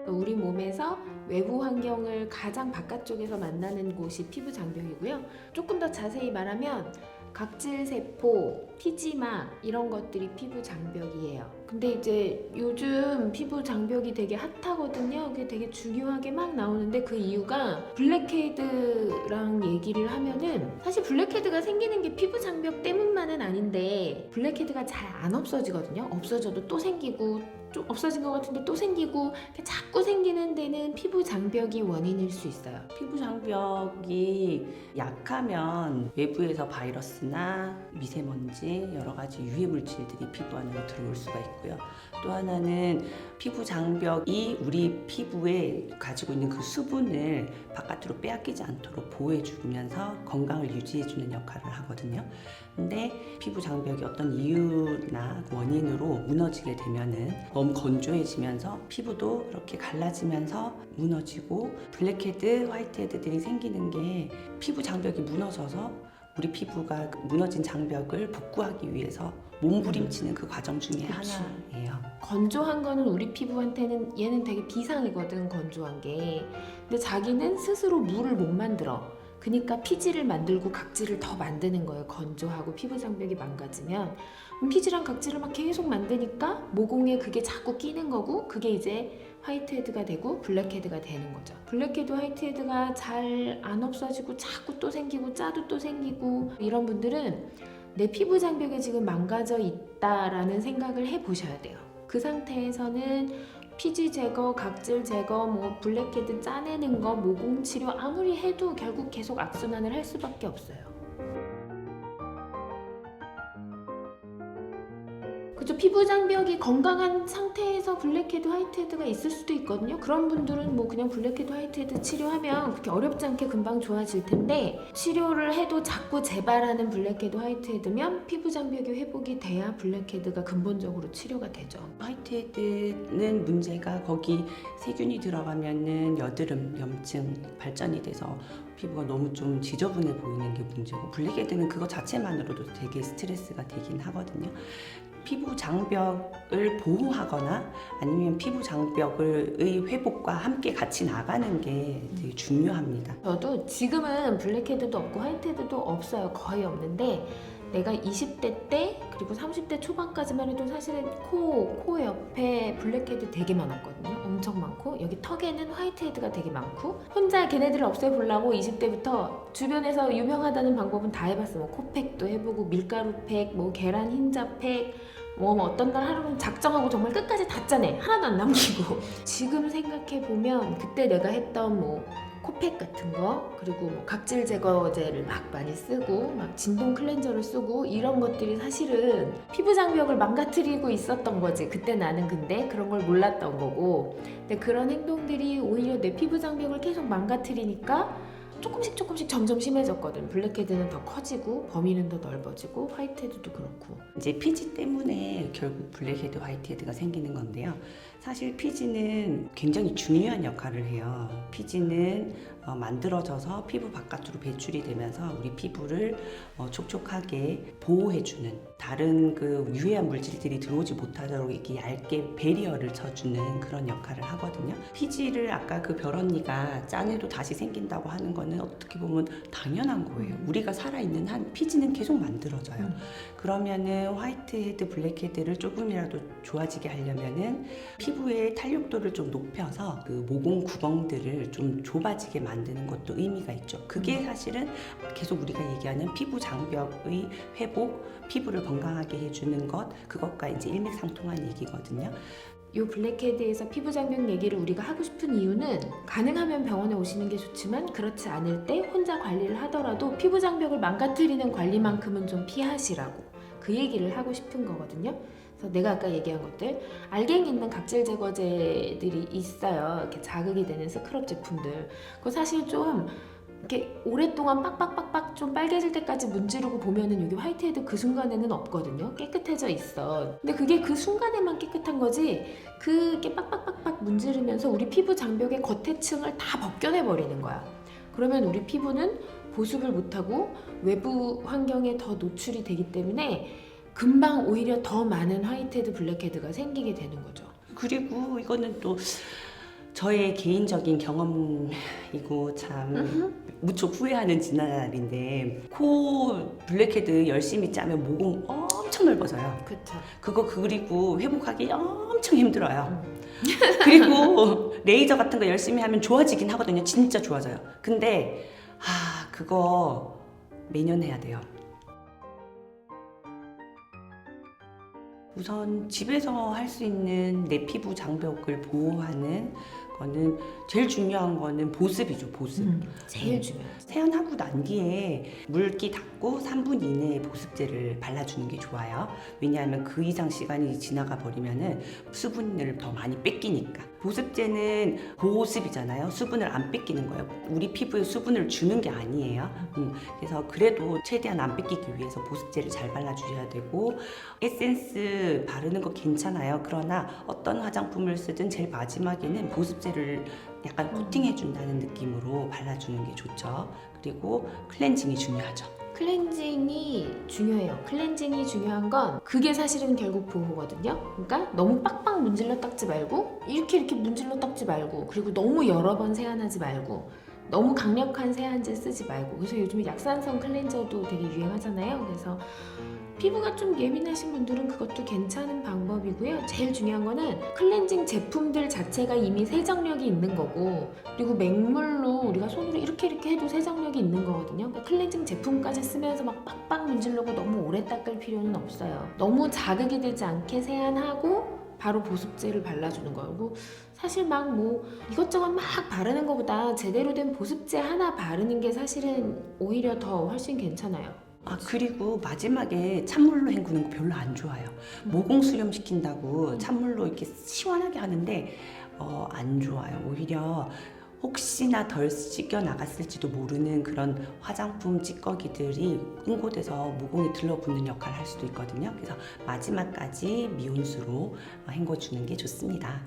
우리 몸에서 외부 환경을 가장 바깥쪽에서 만나는 곳이 피부 장벽이고요. 조금 더 자세히 말하면 각질세포, 피지막 이런 것들이 피부 장벽이에요. 근데 이제 요즘 피부 장벽이 되게 핫하거든요. 그게 되게 중요하게 막 나오는데 그 이유가 블랙헤드랑 얘기를 하면은 사실 블랙헤드가 생기는 게 피부 장벽 때문만은 아닌데 블랙헤드가 잘 안 없어지거든요. 없어져도 또 생기고 좀 없어진 것 같은데 또 생기고 자꾸 생기는 데는 피부 장벽이 원인일 수 있어요. 피부 장벽이 약하면 외부에서 바이러스나 미세먼지 여러 가지 유해 물질들이 피부 안으로 들어올 수가 있고요. 또 하나는 피부 장벽이 우리 피부에 가지고 있는 그 수분을 바깥으로 빼앗기지 않도록 보호해주면서 건강을 유지해주는 역할을 하거든요. 근데 피부 장벽이 어떤 이유나 원인으로 무너지게 되면은 너무 건조해지면서 피부도 이렇게 갈라지면서 무너지고 블랙헤드, 화이트헤드들이 생기는 게 피부 장벽이 무너져서 우리 피부가 무너진 장벽을 복구하기 위해서 몸부림치는 그 과정 중에 그치. 하나예요. 건조한 거는 우리 피부한테는 얘는 되게 비상이거든, 건조한 게. 근데 자기는 스스로 물을 못 만들어. 그러니까 피지를 만들고 각질을 더 만드는 거예요. 건조하고 피부 장벽이 망가지면 피지랑 각질을 막 계속 만드니까 모공에 그게 자꾸 끼는 거고 그게 이제 화이트헤드가 되고 블랙헤드가 되는 거죠. 블랙헤드, 화이트헤드가 잘 안 없어지고 자꾸 또 생기고 짜도 또 생기고 이런 분들은 내 피부 장벽이 지금 망가져 있다라는 생각을 해보셔야 돼요. 그 상태에서는 피지 제거, 각질 제거, 뭐 블랙헤드 짜내는 거, 모공 치료 아무리 해도 결국 계속 악순환을 할 수밖에 없어요. 그죠? 피부 장벽이 건강한 상태에서 블랙헤드, 화이트헤드가 있을 수도 있거든요. 그런 분들은 뭐 그냥 블랙헤드, 화이트헤드 치료하면 그렇게 어렵지 않게 금방 좋아질 텐데 치료를 해도 자꾸 재발하는 블랙헤드, 화이트헤드면 피부 장벽이 회복이 돼야 블랙헤드가 근본적으로 치료가 되죠. 화이트헤드는 문제가 거기 세균이 들어가면은 여드름, 염증 발전이 돼서 피부가 너무 좀 지저분해 보이는 게 문제고 블랙헤드는 그거 자체만으로도 되게 스트레스가 되긴 하거든요. 피부 장벽을 보호하거나 아니면 피부 장벽의 회복과 함께 같이 나가는 게 되게 중요합니다. 저도 지금은 블랙헤드도 없고 화이트헤드도 없어요. 거의 없는데 내가 20대 때 그리고 30대 초반까지만 해도 사실은 코 옆에 블랙헤드 되게 많았거든요. 엄청 많고 여기 턱에는 화이트헤드가 되게 많고 혼자 걔네들을 없애보려고 20대부터 주변에서 유명하다는 방법은 다 해봤어. 뭐 코팩도 해보고 밀가루팩, 뭐 계란 흰자팩 뭐 어떤 날 하루는 작정하고 정말 끝까지 다 짜내. 하나도 안 남기고. 지금 생각해보면 그때 내가 했던 뭐 코팩 같은 거 그리고 뭐 각질 제거제를 막 많이 쓰고 막 진동 클렌저를 쓰고 이런 것들이 사실은 피부 장벽을 망가뜨리고 있었던 거지. 그때 나는 근데 그런 걸 몰랐던 거고 근데 그런 행동들이 오히려 내 피부 장벽을 계속 망가뜨리니까 조금씩 점점 심해졌거든. 블랙헤드는 더 커지고 범위는 더 넓어지고 화이트헤드도 그렇고. 이제 피지 때문에 결국 블랙헤드, 화이트헤드가 생기는 건데요. 사실 피지는 굉장히 중요한 역할을 해요. 피지는 만들어져서 피부 바깥으로 배출이 되면서 우리 피부를 촉촉하게 보호해주는 다른 그 유해한 물질들이 들어오지 못하도록 이렇게 얇게 배리어를 쳐주는 그런 역할을 하거든요. 피지를 아까 그 별언니가 짜내도 다시 생긴다고 하는 거는 어떻게 보면 당연한 거예요. 우리가 살아있는 한 피지는 계속 만들어져요. 그러면은 화이트헤드, 블랙헤드를 조금이라도 좋아지게 하려면은 피부의 탄력도를 좀 높여서 그 모공 구멍들을 좀 좁아지게 만드는 것도 의미가 있죠. 그게 사실은 계속 우리가 얘기하는 피부 장벽의 회복, 피부를 건강하게 해주는 것, 그것과 이제 일맥상통한 얘기거든요. 이 블랙헤드에서 피부 장벽 얘기를 우리가 하고 싶은 이유는 가능하면 병원에 오시는 게 좋지만 그렇지 않을 때 혼자 관리를 하더라도 피부 장벽을 망가뜨리는 관리만큼은 좀 피하시라고 그 얘기를 하고 싶은 거거든요. 그래서 내가 아까 얘기한 것들 알갱이 있는 각질 제거제들이 있어요. 이렇게 자극이 되는 스크럽 제품들. 그거 사실 좀 이렇게 오랫동안 빡빡빡빡 좀 빨개질 때까지 문지르고 보면은 여기 화이트헤드 그 순간에는 없거든요. 깨끗해져 있어. 근데 그게 그 순간에만 깨끗한 거지 그게 빡빡빡빡 문지르면서 우리 피부 장벽의 겉에 층을 다 벗겨내 버리는 거야. 그러면 우리 피부는 보습을 못하고 외부 환경에 더 노출이 되기 때문에 금방 오히려 더 많은 화이트헤드, 블랙헤드가 생기게 되는 거죠. 그리고 이거는 또 저의 개인적인 경험이고 참 무척 후회하는 지난날인데 코 블랙헤드 열심히 짜면 모공 엄청 넓어져요. 그쵸. 그리고 회복하기 엄청 힘들어요. 그리고 레이저 같은 거 열심히 하면 좋아지긴 하거든요. 진짜 좋아져요. 근데 그거 매년 해야 돼요. 우선 집에서 할 수 있는 내 피부 장벽을 보호하는 거는 제일 중요한 거는 보습이죠. 보습. 제일 중요하죠. 세안하고 난 뒤에 물기 닦고 3분 이내에 보습제를 발라주는 게 좋아요. 왜냐하면 그 이상 시간이 지나가 버리면은 수분을 더 많이 뺏기니까. 보습제는 보습이잖아요. 수분을 안 뺏기는 거예요. 우리 피부에 수분을 주는 게 아니에요. 그래서 그래도 최대한 안 뺏기기 위해서 보습제를 잘 발라주셔야 되고, 에센스 바르는 거 괜찮아요. 그러나 어떤 화장품을 쓰든 제일 마지막에는 보습제를 약간 코팅해준다는 느낌으로 발라주는 게 좋죠. 그리고 클렌징이 중요하죠. 클렌징이 중요해요. 클렌징이 중요한 건 그게 사실은 결국 보호거든요. 그러니까 너무 빡빡 문질러 닦지 말고 이렇게 문질러 닦지 말고, 그리고 너무 여러 번 세안하지 말고, 너무 강력한 세안제 쓰지 말고. 그래서 요즘에 약산성 클렌저도 되게 유행하잖아요. 그래서 피부가 좀 예민하신 분들은 그것도 괜찮은 방법이고요. 제일 중요한 거는 클렌징 제품들 자체가 이미 세정력이 있는 거고, 그리고 맹물로 우리가 손으로 이렇게 해도 세정력이 있는 거거든요. 그러니까 클렌징 제품까지 쓰면서 막 빡빡 문지르고 너무 오래 닦을 필요는 없어요. 너무 자극이 되지 않게 세안하고 바로 보습제를 발라주는 거고, 사실 막 이것저것 막 바르는 것보다 제대로 된 보습제 하나 바르는 게 사실은 오히려 더 훨씬 괜찮아요. 그리고 마지막에 찬물로 헹구는 거 별로 안 좋아요. 모공 수렴 시킨다고 찬물로 이렇게 시원하게 하는데 안 좋아요. 오히려 혹시나 덜 씻겨 나갔을지도 모르는 그런 화장품 찌꺼기들이 응고돼서 모공에 들러붙는 역할을 할 수도 있거든요. 그래서 마지막까지 미온수로 헹궈주는 게 좋습니다.